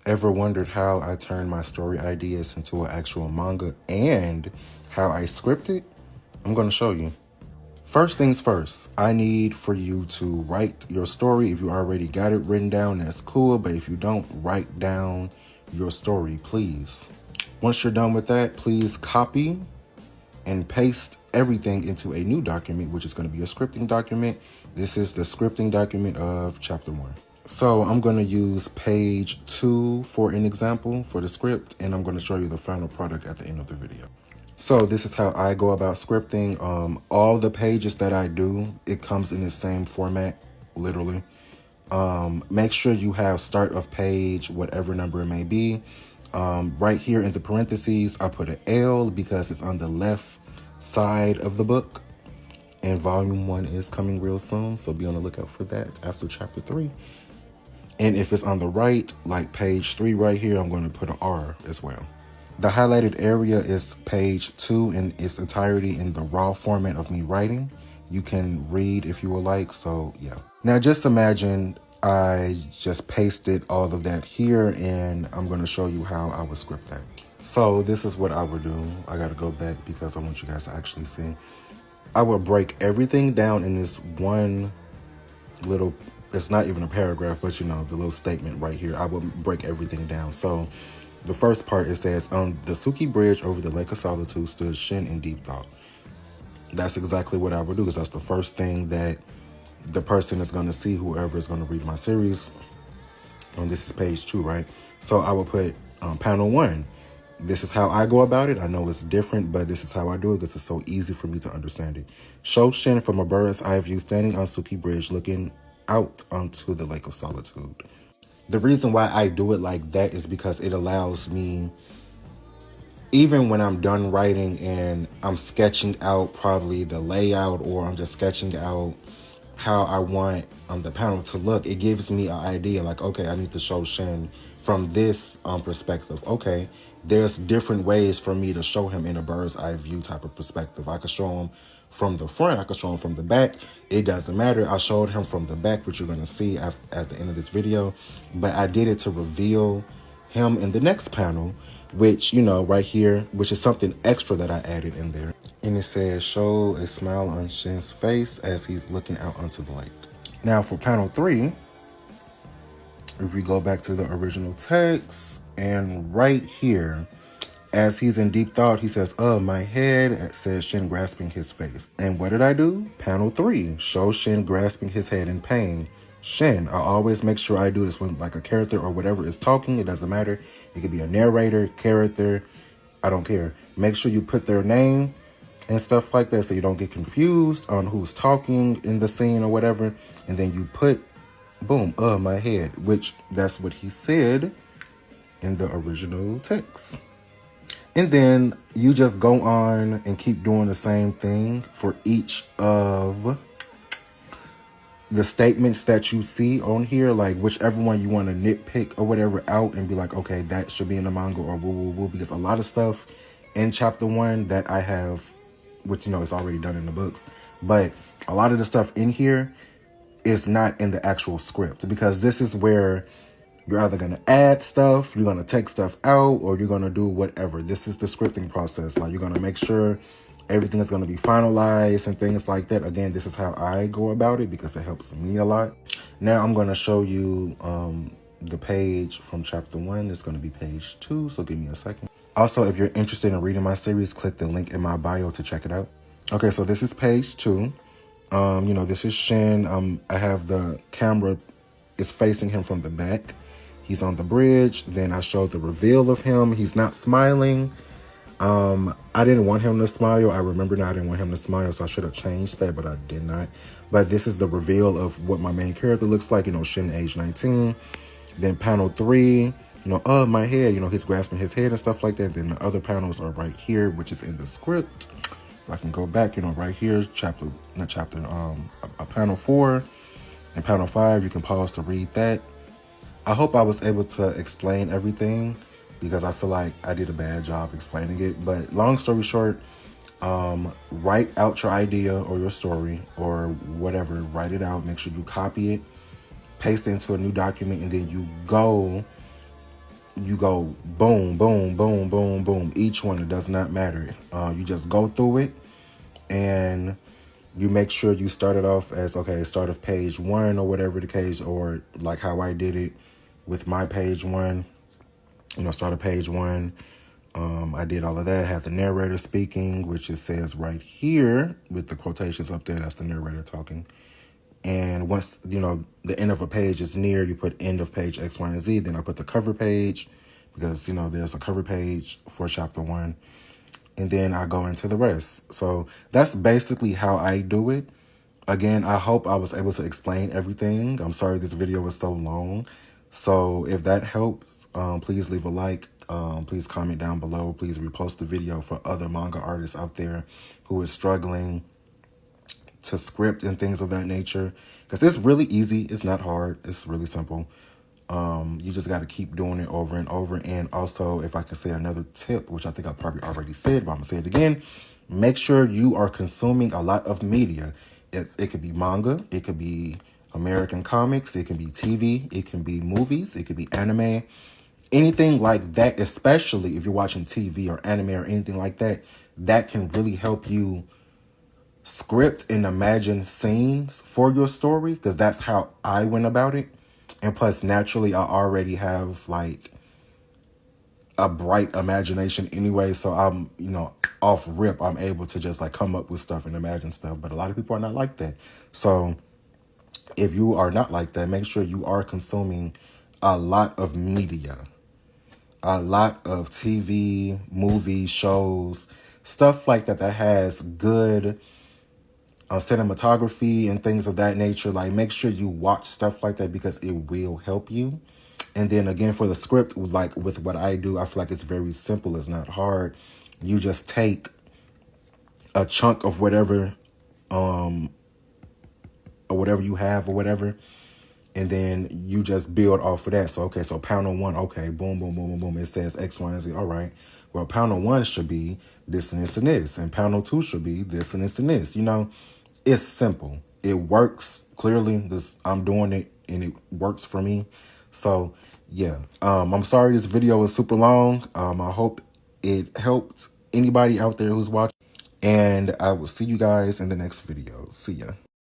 Ever wondered how I turn my story ideas into an actual manga and how I script it? I'm going to show you. First things first, I need for you to write your story. If you already got it written down, that's cool. But if you don't, write down your story, please. Once you're done with that, please copy and paste everything into a new document, which is going to be a scripting document. This is the scripting document of chapter 1. So I'm going to use page 2 for an example for the script, and I'm going to show you the final product at the end of the video. So this is how I go about scripting. All the pages that I do, it comes in the same format, literally. Make sure you have start of page, whatever number it may be. Right here in the parentheses, I put an L because it's on the left side of the book. And volume 1 is coming real soon, so be on the lookout for that after chapter 3. And if it's on the right, like page 3 right here, I'm going to put an R as well. The highlighted area is page 2 in its entirety in the raw format of me writing. You can read if you would like, so yeah. Now just imagine I just pasted all of that here, and I'm going to show you how I would script that. So this is what I would do. I got to go back because I want you guys to actually see. I would break everything down in this one little, it's not even a paragraph, but you know, the little statement right here. I would break everything down. So the first part, it says, on the Suki Bridge over the Lake of Solitude stood Shin in deep thought. That's exactly what I would do, because that's the first thing that the person is going to see, whoever is going to read my series. This is page 2, right? So I will put panel 1. This is how I go about it. I know it's different, but this is how I do it because it's so easy for me to understand it. Show Shin from a bird's eye view standing on Suki Bridge looking out onto the Lake of Solitude. The reason why I do it like that is because it allows me, even when I'm done writing and I'm sketching out probably the layout, or I'm just sketching out how I want the panel to look, it gives me an idea like, okay, I need to show Shin from this perspective. Okay, there's different ways for me to show him in a bird's eye view type of perspective. I could show him from the front, I could show him from the back. It doesn't matter. I showed him from the back, which you're going to see at the end of this video. But I did it to reveal him in the next panel, which, you know, right here, which is something extra that I added in there. And it says, show a smile on Shin's face as he's looking out onto the lake. Now for panel 3, if we go back to the original text, and right here, as he's in deep thought, he says, my head, it says Shin grasping his face. And what did I do? Panel 3, show Shin grasping his head in pain. Shin, I always make sure I do this when like a character or whatever is talking. It doesn't matter. It could be a narrator, character, I don't care. Make sure you put their name and stuff like that so you don't get confused on who's talking in the scene or whatever. And then you put, boom, my head, which that's what he said in the original text. And then you just go on and keep doing the same thing for each of the statements that you see on here, like whichever one you want to nitpick or whatever out and be like, okay, that should be in the manga or woo woo woo, because a lot of stuff in chapter 1 that I have, which, you know, it's already done in the books, but a lot of the stuff in here is not in the actual script, because this is where you're either going to add stuff, you're going to take stuff out, or you're going to do whatever. This is the scripting process. Like, you're going to make sure everything is going to be finalized and things like that. Again, this is how I go about it because it helps me a lot. Now I'm going to show you the page from chapter 1. It's going to be page 2, so give me a second. Also, if you're interested in reading my series, click the link in my bio to check it out. Okay, so this is page 2. You know, this is Shin. I have the camera is facing him from the back. He's on the bridge. Then I showed the reveal of him. He's not smiling. I didn't want him to smile. I remember now I didn't want him to smile, so I should have changed that, but I did not. But this is the reveal of what my main character looks like, you know, Shin age 19. Then panel 3, you know, my head, you know, he's grasping his head and stuff like that. Then the other panels are right here, which is in the script. If I can go back, you know, right here, panel 4 and panel 5, you can pause to read that. I hope I was able to explain everything because I feel like I did a bad job explaining it. But long story short, write out your idea or your story or whatever. Write it out. Make sure you copy it, paste it into a new document, and then you go you go boom, boom, boom, boom, boom. Each one, it does not matter. You just go through it, and you make sure you start it off as, okay, start of page 1 or whatever the case, or like how I did it with my page 1, start of page 1. I did all of that, have the narrator speaking, which it says right here with the quotations up there, that's the narrator talking. And once, the end of a page is near, you put end of page X, Y, and Z. Then I put the cover page because, there's a cover page for chapter 1. And then I go into the rest. So that's basically how I do it. Again, I hope I was able to explain everything. I'm sorry this video was so long. So if that helps, please leave a like. Please comment down below. Please repost the video for other manga artists out there who is struggling to script and things of that nature. Because it's really easy. It's not hard. It's really simple. You just got to keep doing it over and over. And also, if I can say another tip, which I think I probably already said, but I'm going to say it again, make sure you are consuming a lot of media. It could be manga, it could be American comics, it can be TV, it can be movies, it could be anime, anything like that, especially if you're watching TV or anime or anything like that, that can really help you script and imagine scenes for your story, because that's how I went about it. And plus, naturally, I already have like a bright imagination anyway. So I'm, off rip, I'm able to just like come up with stuff and imagine stuff. But a lot of people are not like that. So if you are not like that, make sure you are consuming a lot of media, a lot of TV, movies, shows, stuff like that has good cinematography and things of that nature. Like, make sure you watch stuff like that because it will help you. And then again, for the script, like with what I do, I feel like it's very simple. It's not hard. You just take a chunk of whatever, or whatever you have or whatever, and then you just build off of that. So, okay, so panel 1, okay, boom, boom, boom, boom, boom. It says X, Y, and Z. All right. Well, panel 1 should be this and this and this. And panel 2 should be this and this and this. It's simple. It works. Clearly, I'm doing it and it works for me. So, yeah. I'm sorry this video was super long. I hope it helped anybody out there who's watching. And I will see you guys in the next video. See ya.